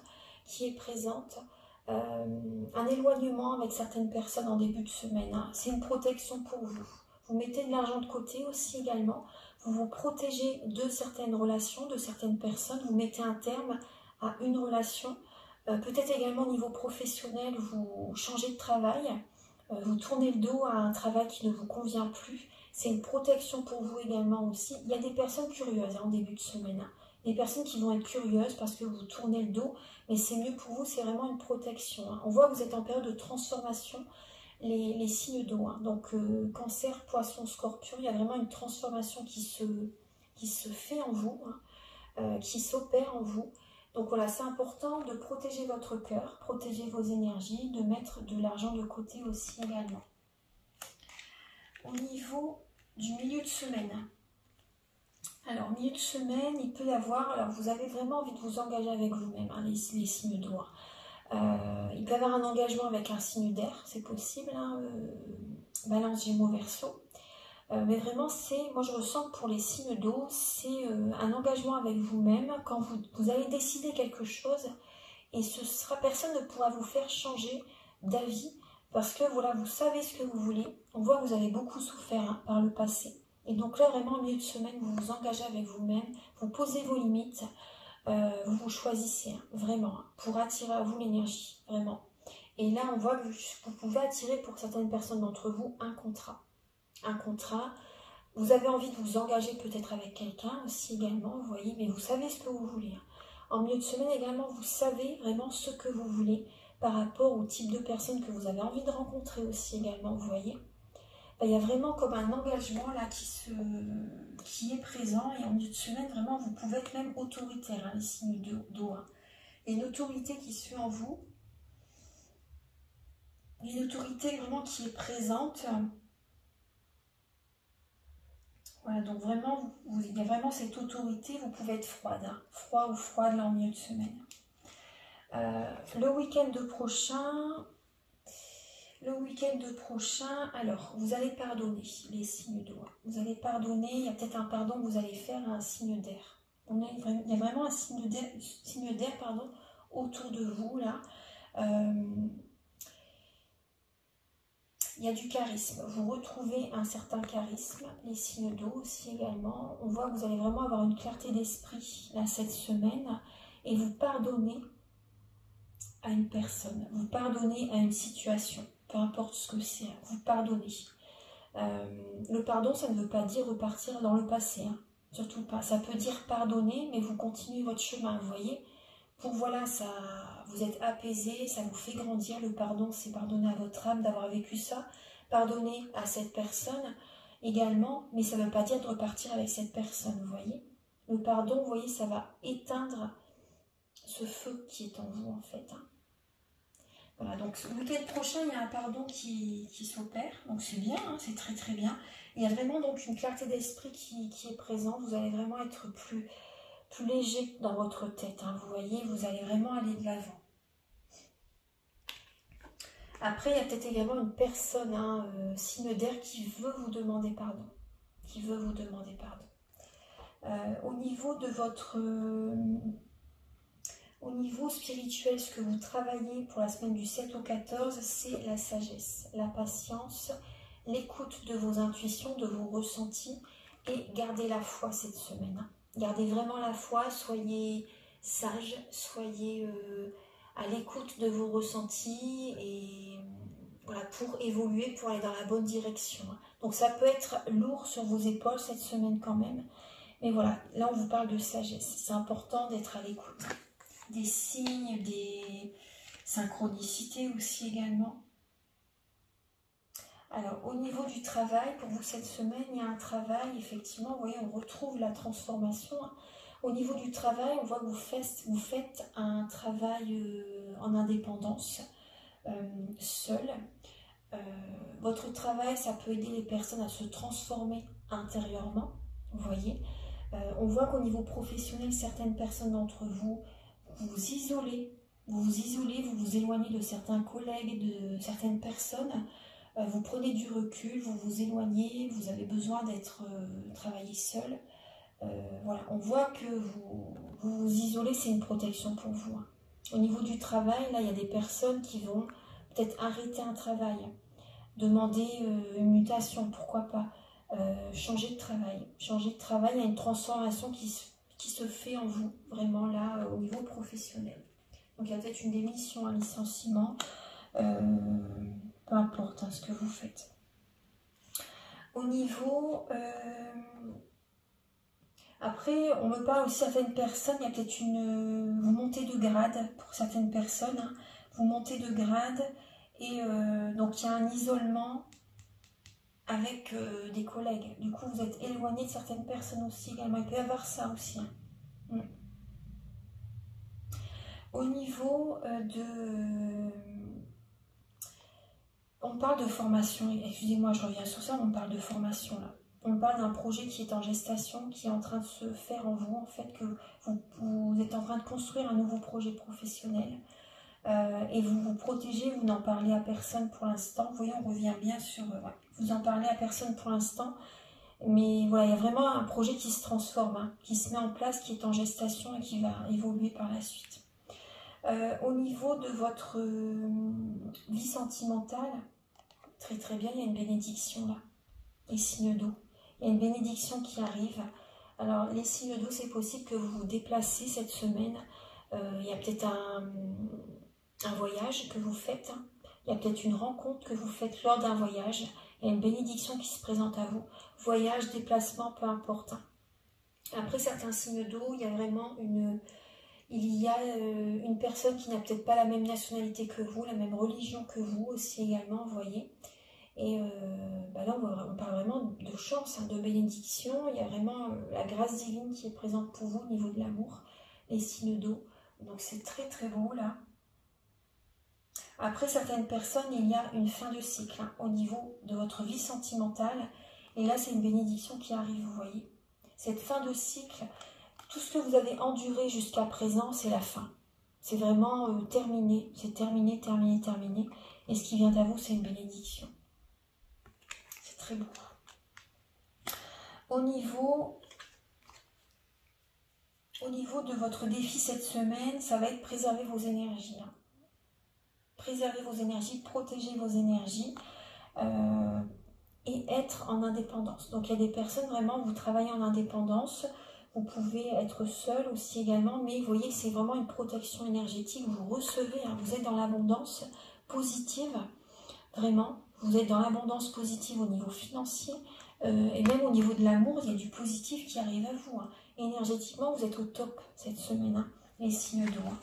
qui est présente. Un éloignement avec certaines personnes en début de semaine. Hein. C'est une protection pour vous. Vous mettez de l'argent de côté aussi également. Vous vous protégez de certaines relations, de certaines personnes. Vous mettez un terme à une relation. Peut-être également au niveau professionnel, vous changez de travail. Vous tournez le dos à un travail qui ne vous convient plus. C'est une protection pour vous également aussi. Il y a des personnes curieuses en début de semaine. Hein. Des personnes qui vont être curieuses parce que vous tournez le dos. Mais c'est mieux pour vous, c'est vraiment une protection. Hein. On voit que vous êtes en période de transformation, les signes d'eau. Hein. Donc cancer, poisson, scorpion, il y a vraiment une transformation qui se fait en vous, hein, qui s'opère en vous. Donc voilà, c'est important de protéger votre cœur, protéger vos énergies, de mettre de l'argent de côté aussi également. Au niveau du milieu de semaine. Alors, milieu de semaine, il peut y avoir... Alors, vous avez vraiment envie de vous engager avec vous-même, hein, les signes d'eau. Il peut y avoir un engagement avec un signe d'air, c'est possible. Hein, Balance, Gémeaux, Verseau. Mais vraiment, moi je ressens que pour les signes d'eau, c'est un engagement avec vous-même quand vous allez décider quelque chose et personne ne pourra vous faire changer d'avis parce que voilà, vous savez ce que vous voulez. On voit que vous avez beaucoup souffert hein, par le passé. Et donc là, vraiment, au milieu de semaine, vous vous engagez avec vous-même, vous posez vos limites, vous vous choisissez, hein, vraiment, hein, pour attirer à vous l'énergie, vraiment. Et là, on voit que vous pouvez attirer pour certaines personnes d'entre vous un contrat. Un contrat, vous avez envie de vous engager peut-être avec quelqu'un aussi également, vous voyez, mais vous savez ce que vous voulez. En milieu de semaine également, vous savez vraiment ce que vous voulez par rapport au type de personne que vous avez envie de rencontrer aussi également, vous voyez. Il y a vraiment comme un engagement là qui est présent et en milieu de semaine, vraiment, vous pouvez être même autoritaire, hein, les signes d'eau. Hein. Il y a une autorité qui se fait en vous, une autorité vraiment qui est présente. Voilà, donc vraiment, il y a vraiment cette autorité, vous pouvez être froide, hein, froid ou froide là en milieu de semaine. Le week-end prochain, alors, vous allez pardonner les signes d'eau. Vous allez pardonner, il y a peut-être un pardon que vous allez faire à un signe d'air. Il y a vraiment un signe d'air autour de vous, là. Il y a du charisme, vous retrouvez un certain charisme, les signes d'eau aussi également. On voit que vous allez vraiment avoir une clarté d'esprit là cette semaine et vous pardonnez à une personne, vous pardonnez à une situation, peu importe ce que c'est, vous pardonnez. Le pardon, ça ne veut pas dire repartir dans le passé, hein, surtout pas. Ça peut dire pardonner, mais vous continuez votre chemin, vous voyez. Pour voilà, vous êtes apaisé, ça vous fait grandir. Le pardon, c'est pardonner à votre âme d'avoir vécu ça. Pardonner à cette personne également, mais ça ne veut pas dire de repartir avec cette personne, vous voyez. Le pardon, vous voyez, ça va éteindre ce feu qui est en vous, en fait. Hein. Voilà, donc le week-end prochain, il y a un pardon qui s'opère, donc c'est bien, hein, c'est très très bien. Il y a vraiment donc une clarté d'esprit qui est présente, vous allez vraiment être plus léger dans votre tête, hein, vous voyez, vous allez vraiment aller de l'avant. Après, il y a peut-être également une personne, hein, signe d'air, qui veut vous demander pardon. Qui veut vous demander pardon. Au niveau de votre... au niveau spirituel, ce que vous travaillez pour la semaine du 7 au 14, c'est la sagesse, la patience, l'écoute de vos intuitions, de vos ressentis, et gardez la foi cette semaine. Hein. Gardez vraiment la foi, soyez sage, soyez à l'écoute de vos ressentis et voilà, pour évoluer, pour aller dans la bonne direction. Donc ça peut être lourd sur vos épaules cette semaine quand même. Mais voilà, là on vous parle de sagesse. C'est important d'être à l'écoute. Des signes, des synchronicités aussi également. Alors, au niveau du travail, pour vous cette semaine, il y a un travail, effectivement, vous voyez, on retrouve la transformation. Au niveau du travail, on voit que vous faites un travail en indépendance, seul. Votre travail, ça peut aider les personnes à se transformer intérieurement, vous voyez. On voit qu'au niveau professionnel, certaines personnes d'entre vous, vous vous isolez, vous vous éloignez de certains collègues, de certaines personnes. vous prenez du recul, vous vous éloignez, vous avez besoin d'être travailler seul. Voilà, on voit que vous isolez, c'est une protection pour vous. Hein. Au niveau du travail, là, il y a des personnes qui vont peut-être arrêter un travail, demander une mutation, pourquoi pas, changer de travail. Changer de travail, il y a une transformation qui se fait en vous, vraiment là, au niveau professionnel. Donc il y a peut-être une démission, un licenciement, peu importe hein, ce que vous faites. Au niveau... Après, on me parle aussi de certaines personnes, il y a peut-être vous montez de grade pour certaines personnes, hein, vous montez de grade et donc il y a un isolement avec des collègues. Du coup, vous êtes éloigné de certaines personnes aussi également. Il peut y avoir ça aussi. Hein. Au niveau on parle de formation, excusez-moi, je reviens sur ça, on parle de formation là. On parle d'un projet qui est en gestation, qui est en train de se faire en vous, en fait, que vous êtes en train de construire un nouveau projet professionnel. Et vous vous protégez, vous n'en parlez à personne pour l'instant. Vous voyez, on revient bien sur... ouais, vous en parlez à personne pour l'instant. Mais voilà, il y a vraiment un projet qui se transforme, hein, qui se met en place, qui est en gestation et qui va évoluer par la suite. Au niveau de votre vie sentimentale, très très bien, il y a une bénédiction là. Les signes d'eau. Il y a une bénédiction qui arrive. Alors, les signes d'eau, c'est possible que vous vous déplacez cette semaine. Il y a peut-être un voyage que vous faites. Il y a peut-être une rencontre que vous faites lors d'un voyage. Il y a une bénédiction qui se présente à vous. Voyage, déplacement, peu importe. Après certains signes d'eau, il y a vraiment une personne qui n'a peut-être pas la même nationalité que vous, la même religion que vous aussi également, vous voyez. Et là, on parle vraiment de chance, hein, de bénédiction. Il y a vraiment la grâce divine qui est présente pour vous au niveau de l'amour, les signes d'eau. Donc c'est très très beau là. Après certaines personnes, il y a une fin de cycle hein, au niveau de votre vie sentimentale. Et là, c'est une bénédiction qui arrive, vous voyez. Cette fin de cycle, tout ce que vous avez enduré jusqu'à présent, c'est la fin. C'est vraiment terminé. C'est terminé, terminé, terminé. Et ce qui vient à vous, c'est une bénédiction. C'est très beau. Au niveau de votre défi cette semaine, ça va être préserver vos énergies. Hein. Préserver vos énergies, protéger vos énergies et être en indépendance. Donc il y a des personnes vraiment, vous travaillez en indépendance, vous pouvez être seul aussi également, mais vous voyez que c'est vraiment une protection énergétique, vous recevez, hein, vous êtes dans l'abondance positive, vraiment, vous êtes dans l'abondance positive au niveau financier, et même au niveau de l'amour, il y a du positif qui arrive à vous. Hein. Énergétiquement, vous êtes au top cette semaine, hein, les signes d'eau. Hein.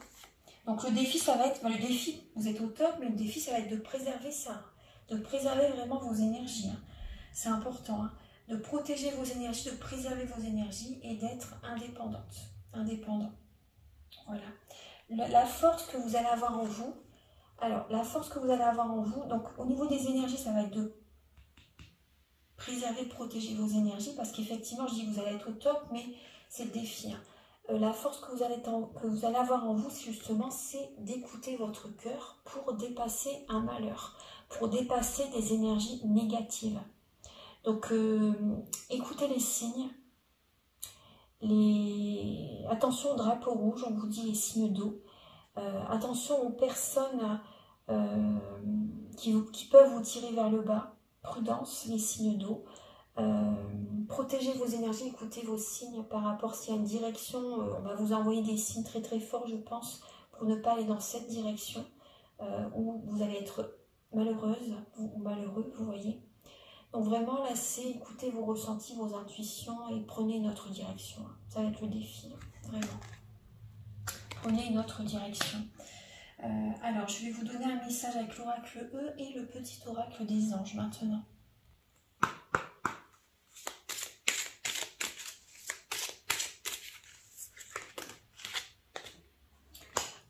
Donc le défi, ça va être, le défi, vous êtes au top, mais le défi, ça va être de préserver ça, hein, de préserver vraiment vos énergies. Hein. C'est important, hein, de protéger vos énergies, de préserver vos énergies et d'être indépendant. Voilà. La force que vous allez avoir en vous, alors la force que vous allez avoir en vous, donc au niveau des énergies, ça va être de préserver, protéger vos énergies, parce qu'effectivement, je dis que vous allez être au top, mais c'est le défi. Hein. La force que vous allez avoir en vous, justement, c'est d'écouter votre cœur pour dépasser un malheur, pour dépasser des énergies négatives. Donc, écoutez les signes. Attention au drapeau rouge, on vous dit les signes d'eau. Attention aux personnes qui peuvent vous tirer vers le bas. Prudence, les signes d'eau. Protégez vos énergies, écoutez vos signes par rapport s'il y a une direction. On va vous envoyer des signes très très forts, je pense, pour ne pas aller dans cette direction où vous allez être malheureuse ou malheureux, vous voyez. Donc vraiment là, c'est écoutez vos ressentis, vos intuitions et prenez une autre direction. Ça va être le défi, vraiment. Prenez une autre direction. Alors, je vais vous donner un message avec l'oracle E et le petit oracle des anges maintenant.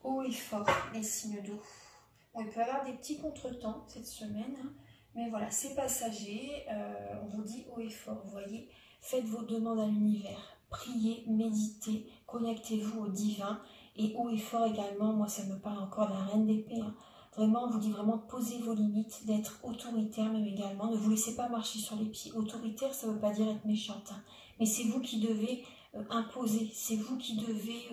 Haut et fort, les signes d'eau. Bon, il peut y avoir des petits contretemps cette semaine, hein, mais voilà, c'est passager. On vous dit haut et fort, vous voyez. Faites vos demandes à l'univers. Priez, méditez, connectez-vous au divin. Et haut et fort également, moi ça me parle encore de la reine d'épée. Hein. Vraiment, on vous dit vraiment de poser vos limites, d'être autoritaire même également. Ne vous laissez pas marcher sur les pieds. Autoritaire, ça ne veut pas dire être méchante, hein. Mais c'est vous qui devez imposer. C'est vous qui devez,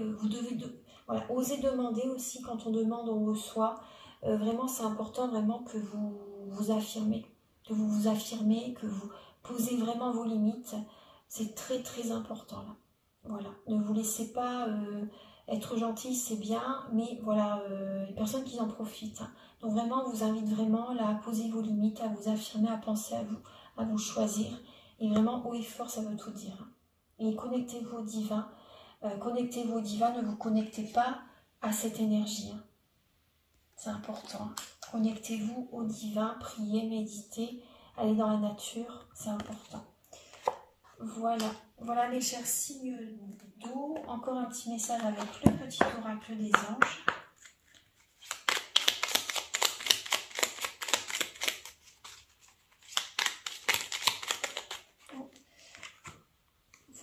voilà, oser demander aussi. Quand on demande, on reçoit. Vraiment, c'est important vraiment que vous vous affirmez. Que vous vous affirmez, que vous posez vraiment vos limites. C'est très très important là. Voilà, ne vous laissez pas... être gentil, c'est bien, mais voilà, les personnes qui en profitent, hein. Donc vraiment, on vous invite vraiment là, à poser vos limites, à vous affirmer, à penser à vous choisir. Et vraiment, haut et fort, ça veut tout dire, hein. Et connectez-vous au divin. Connectez-vous au divin, ne vous connectez pas à cette énergie, hein. C'est important, hein. Connectez-vous au divin, priez, méditez, allez dans la nature, c'est important. Voilà, voilà mes chers signes d'eau. Encore un petit message avec le petit oracle des anges.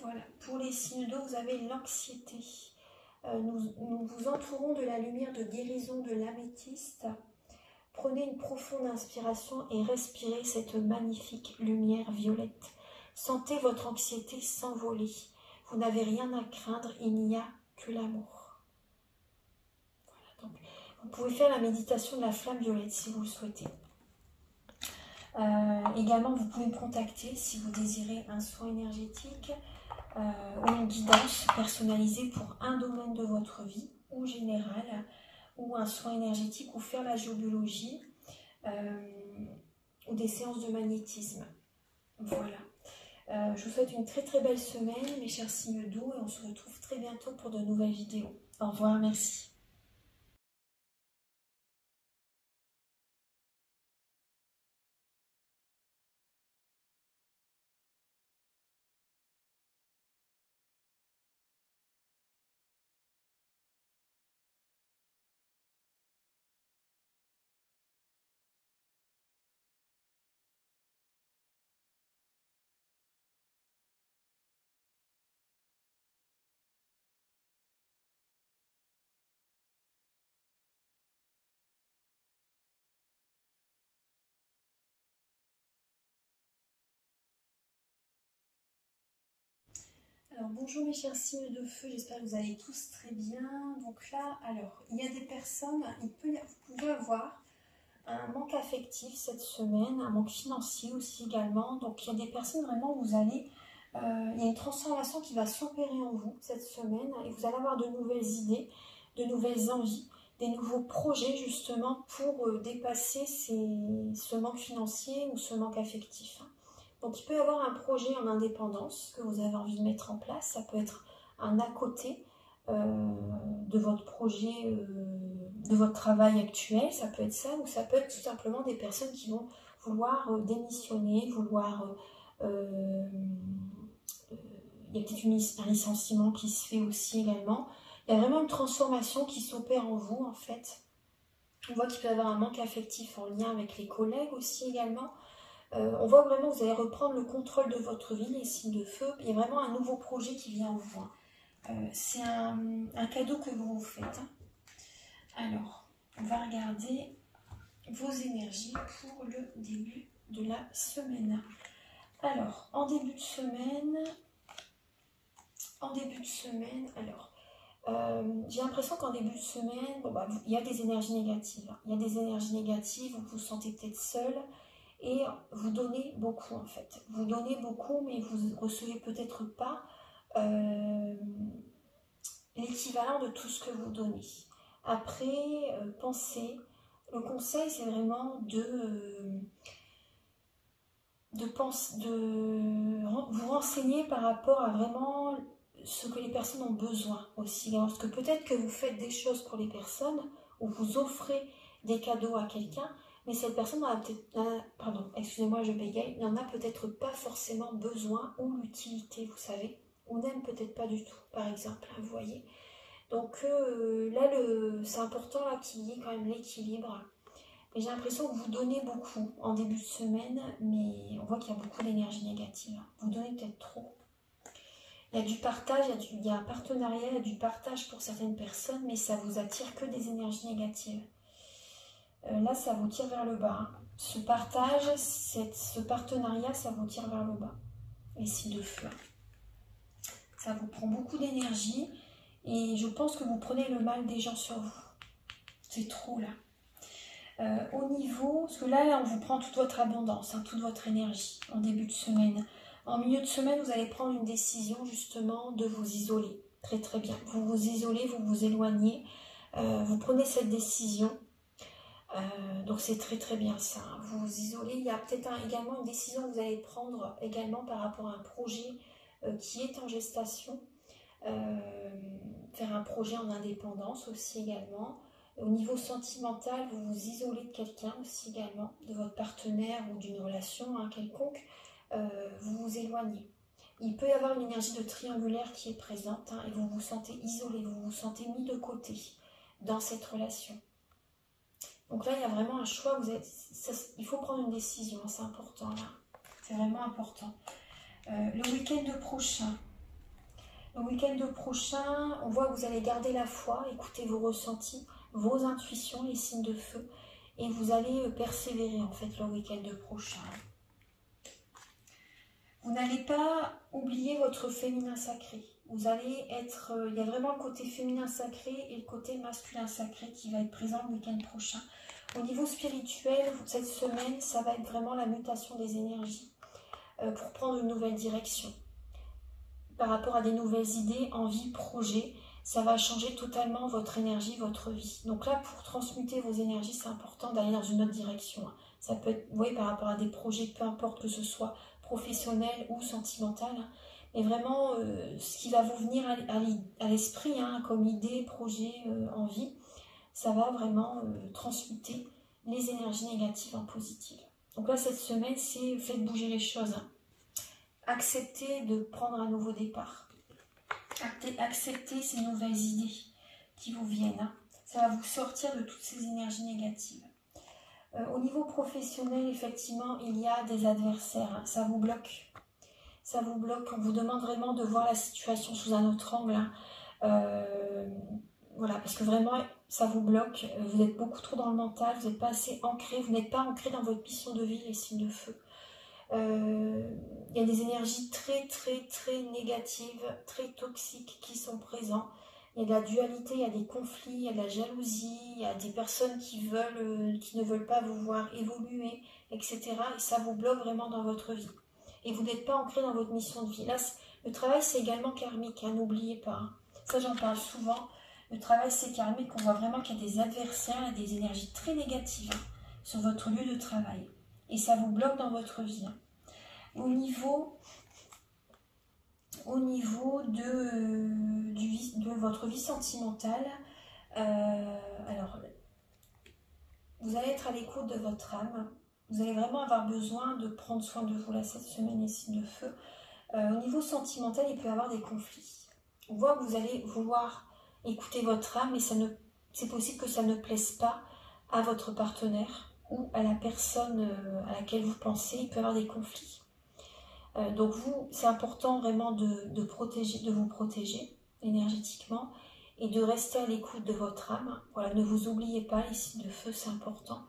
Voilà, pour les signes d'eau, vous avez l'anxiété. Nous vous entourons de la lumière de guérison de l'améthyste. Prenez une profonde inspiration et respirez cette magnifique lumière violette. Sentez votre anxiété s'envoler. Vous n'avez rien à craindre, il n'y a que l'amour. Voilà, donc, vous pouvez faire la méditation de la flamme violette si vous le souhaitez. Également, vous pouvez me contacter si vous désirez un soin énergétique ou une guidance personnalisée pour un domaine de votre vie ou général, ou un soin énergétique, ou faire la géobiologie, ou des séances de magnétisme. Voilà. Je vous souhaite une très très belle semaine, mes chers signes d'eau, et on se retrouve très bientôt pour de nouvelles vidéos. Au revoir, merci. Alors bonjour mes chers signes de feu, j'espère que vous allez tous très bien. Donc là, alors, il y a des personnes, vous pouvez avoir un manque affectif cette semaine, un manque financier aussi également. Donc il y a des personnes vraiment où vous allez, il y a une transformation qui va s'opérer en vous cette semaine et vous allez avoir de nouvelles idées, de nouvelles envies, des nouveaux projets justement pour dépasser ce manque financier ou ce manque affectif. Donc il peut y avoir un projet en indépendance que vous avez envie de mettre en place, ça peut être un à côté de votre projet, de votre travail actuel, ça peut être ça, ou ça peut être tout simplement des personnes qui vont vouloir démissionner, vouloir... il y a peut-être un licenciement qui se fait aussi également. Il y a vraiment une transformation qui s'opère en vous en fait. On voit qu'il peut y avoir un manque affectif en lien avec les collègues aussi également. On voit vraiment que vous allez reprendre le contrôle de votre vie, les signes de feu. Il y a vraiment un nouveau projet qui vient en vous, hein. C'est un cadeau que vous vous faites, hein. Alors, on va regarder vos énergies pour le début de la semaine. Alors, en début de semaine, alors, j'ai l'impression qu'en début de semaine, bon, il y a des énergies négatives, hein. Il y a des énergies négatives, vous vous sentez peut-être seul. Et vous donnez beaucoup en fait. Vous donnez beaucoup, mais vous ne recevez peut-être pas l'équivalent de tout ce que vous donnez. Après, pensez. Le conseil, c'est vraiment de vous renseigner par rapport à vraiment ce que les personnes ont besoin aussi. Parce que peut-être que vous faites des choses pour les personnes, ou vous offrez des cadeaux à quelqu'un, mais cette personne excusez-moi, je bégaye, n'en a peut-être pas forcément besoin ou l'utilité, vous savez, ou n'aime peut-être pas du tout, par exemple, vous voyez. Donc là, c'est important là qu'il y ait quand même l'équilibre. Et j'ai l'impression que vous donnez beaucoup en début de semaine, mais on voit qu'il y a beaucoup d'énergie négative. Vous donnez peut-être trop. Il y a du partage, il y a un partenariat, il y a du partage pour certaines personnes, mais ça vous attire que des énergies négatives. là, ça vous tire vers le bas. Hein. Ce partage, ce partenariat, ça vous tire vers le bas. Les signes de feu. Ça vous prend beaucoup d'énergie et je pense que vous prenez le mal des gens sur vous. C'est trop là. Au niveau, parce que là, on vous prend toute votre abondance, hein, toute votre énergie en début de semaine. En milieu de semaine, vous allez prendre une décision justement de vous isoler. Très très bien. Vous vous isolez, vous vous éloignez. Vous prenez cette décision. Donc c'est très très bien ça. Hein. Vous vous isolez. Il y a peut-être également une décision que vous allez prendre également par rapport à un projet qui est en gestation. Faire un projet en indépendance aussi également. Au niveau sentimental, vous vous isolez de quelqu'un aussi également, de votre partenaire ou d'une relation hein, quelconque, vous vous éloignez. Il peut y avoir une énergie de triangulaire qui est présente hein, et vous vous sentez isolé, vous vous sentez mis de côté dans cette relation. Donc là, il y a vraiment un choix, il faut prendre une décision, c'est important là, c'est vraiment important. Le week-end prochain. Le week-end prochain, on voit que vous allez garder la foi, écouter vos ressentis, vos intuitions, les signes de feu, et vous allez persévérer en fait le week-end prochain. Vous n'allez pas oublier votre féminin sacré. Vous allez être, il y a vraiment le côté féminin sacré et le côté masculin sacré qui va être présent le week-end prochain. Au niveau spirituel, cette semaine, ça va être vraiment la mutation des énergies pour prendre une nouvelle direction. Par rapport à des nouvelles idées, envies, projets, ça va changer totalement votre énergie, votre vie. Donc là, pour transmuter vos énergies, c'est important d'aller dans une autre direction. Ça peut être, vous voyez, par rapport à des projets, peu importe que ce soit professionnel ou sentimental. Mais vraiment, ce qui va vous venir à l'esprit, hein, comme idée, projet, envie, ça va vraiment transmuter les énergies négatives en positives. Donc là, cette semaine, c'est faites bouger les choses. Hein. Acceptez de prendre un nouveau départ. Acceptez ces nouvelles idées qui vous viennent. Hein. Ça va vous sortir de toutes ces énergies négatives. Au niveau professionnel, effectivement, il y a des adversaires. Hein. Ça vous bloque. Ça vous bloque. On vous demande vraiment de voir la situation sous un autre angle. Hein. Voilà, parce que vraiment, ça vous bloque. Vous êtes beaucoup trop dans le mental. Vous n'êtes pas assez ancré. Vous n'êtes pas ancré dans votre mission de vie, les signes de feu. Il y a des énergies très très très négatives, très toxiques qui sont présentes. Il y a de la dualité, il y a des conflits, il y a de la jalousie, il y a des personnes qui ne veulent pas vous voir évoluer, etc. Et ça vous bloque vraiment dans votre vie. Et vous n'êtes pas ancré dans votre mission de vie. Là, le travail, c'est également karmique, hein, n'oubliez pas. Hein. Ça, j'en parle souvent. Le travail, c'est karmique. On voit vraiment qu'il y a des adversaires, des énergies très négatives hein, sur votre lieu de travail. Et ça vous bloque dans votre vie. Hein. Au niveau de votre vie sentimentale, alors, vous allez être à l'écoute de votre âme. Vous allez vraiment avoir besoin de prendre soin de vous là cette semaine ici de feu. Au niveau sentimental, il peut y avoir des conflits. On voit que vous allez vouloir écouter votre âme, mais c'est possible que ça ne plaise pas à votre partenaire ou à la personne à laquelle vous pensez. Il peut y avoir des conflits. Donc vous, c'est important vraiment de vous protéger énergétiquement et de rester à l'écoute de votre âme. Voilà, ne vous oubliez pas, les signes de feu, c'est important.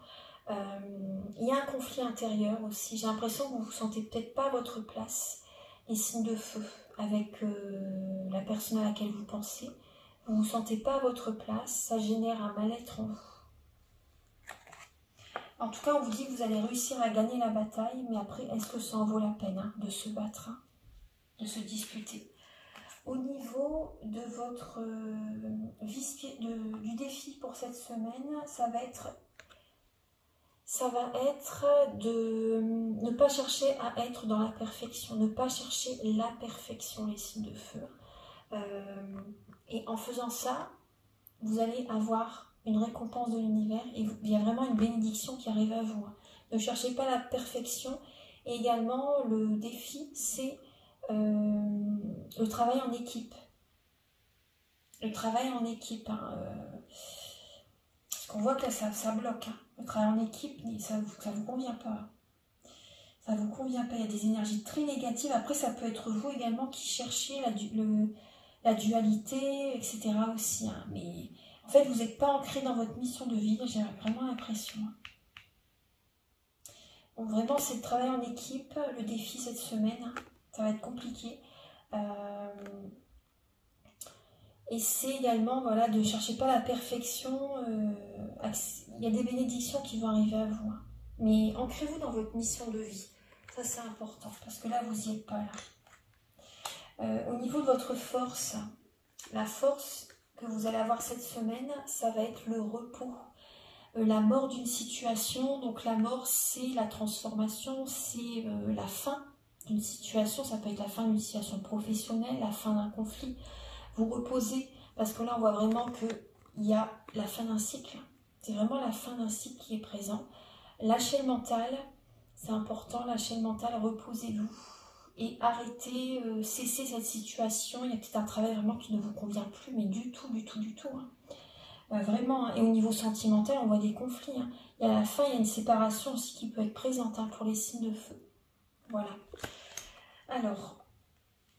Il y a un conflit intérieur aussi. J'ai l'impression que vous ne vous sentez peut-être pas à votre place, les signes de feu, avec la personne à laquelle vous pensez. Vous ne vous sentez pas à votre place, ça génère un mal-être en vous. En tout cas, on vous dit que vous allez réussir à gagner la bataille, mais après, est-ce que ça en vaut la peine hein, de se battre, hein, de se disputer? Au niveau de votre du défi pour cette semaine, ça va être de ne pas chercher à être dans la perfection, ne pas chercher la perfection, les signes de feu. Et en faisant ça, vous allez avoir une récompense de l'univers et il y a vraiment une bénédiction qui arrive à vous. Ne cherchez pas la perfection. Et également, le défi, c'est le travail en équipe. Le travail en équipe. Hein, parce qu'on voit que là, ça bloque. Hein. Le travail en équipe, ça vous convient pas. Ça vous convient pas. Il y a des énergies très négatives. Après, ça peut être vous également qui cherchez la dualité, etc. aussi. Hein. Mais en En fait, vous n'êtes pas ancré dans votre mission de vie, j'ai vraiment l'impression. Donc vraiment, c'est le travail en équipe, le défi cette semaine. Ça va être compliqué. Et c'est également, voilà, de ne chercher pas la perfection. Il y a des bénédictions qui vont arriver à vous. Mais ancrez-vous dans votre mission de vie. Ça, c'est important, parce que là, vous n'y êtes pas là. Au niveau de votre force, la force que vous allez avoir cette semaine, ça va être le repos. La mort d'une situation, donc la mort, c'est la transformation, c'est la fin d'une situation. Ça peut être la fin d'une situation professionnelle, la fin d'un conflit. Vous reposez, parce que là, on voit vraiment qu'il y a la fin d'un cycle. C'est vraiment la fin d'un cycle qui est présent. Lâchez le mental, c'est important, lâchez le mental, reposez-vous et arrêtez, cessez cette situation. Il y a peut-être un travail vraiment qui ne vous convient plus, mais du tout, du tout, du tout. Vraiment, hein. Et au niveau sentimental, on voit des conflits. Hein. Et à la fin, il y a une séparation aussi qui peut être présente pour les signes de feu. Voilà. Alors,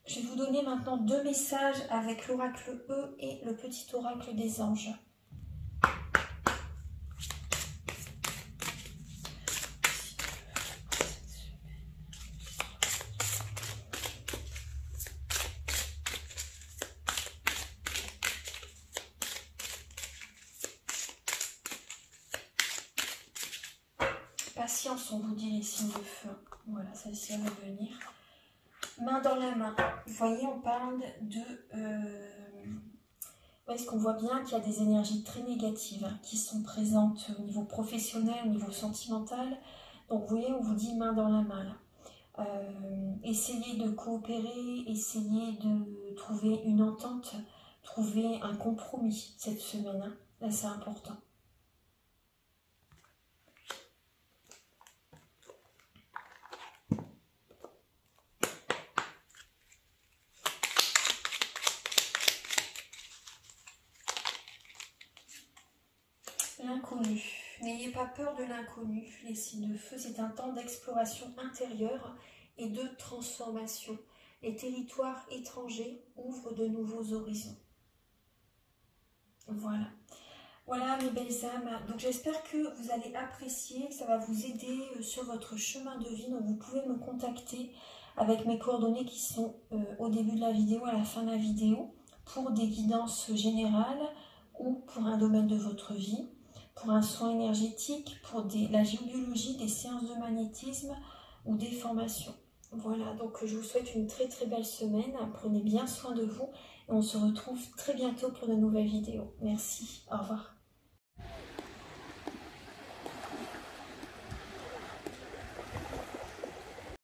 je vais vous donner maintenant 2 messages avec l'oracle E et le petit oracle des anges. Patience, on vous dit les signes de feu. Voilà, celle-ci va venir. Main dans la main. Vous voyez, on parle de... est-ce qu'on voit bien qu'il y a des énergies très négatives qui sont présentes au niveau professionnel, au niveau sentimental. Donc, vous voyez, on vous dit main dans la main. Là. Essayez de coopérer, essayez de trouver une entente, trouver un compromis cette semaine. Hein. Là, c'est important. L'inconnu. N'ayez pas peur de l'inconnu. Les signes de feu, c'est un temps d'exploration intérieure et de transformation. Les territoires étrangers ouvrent de nouveaux horizons. Voilà. Voilà mes belles âmes. Donc j'espère que vous allez apprécier, que ça va vous aider sur votre chemin de vie. Donc vous pouvez me contacter avec mes coordonnées qui sont au début de la vidéo, à la fin de la vidéo, pour des guidances générales ou pour un domaine de votre vie. Pour un soin énergétique, pour la géobiologie, des séances de magnétisme ou des formations. Voilà, donc je vous souhaite une très très belle semaine. Prenez bien soin de vous et on se retrouve très bientôt pour de nouvelles vidéos. Merci, au revoir.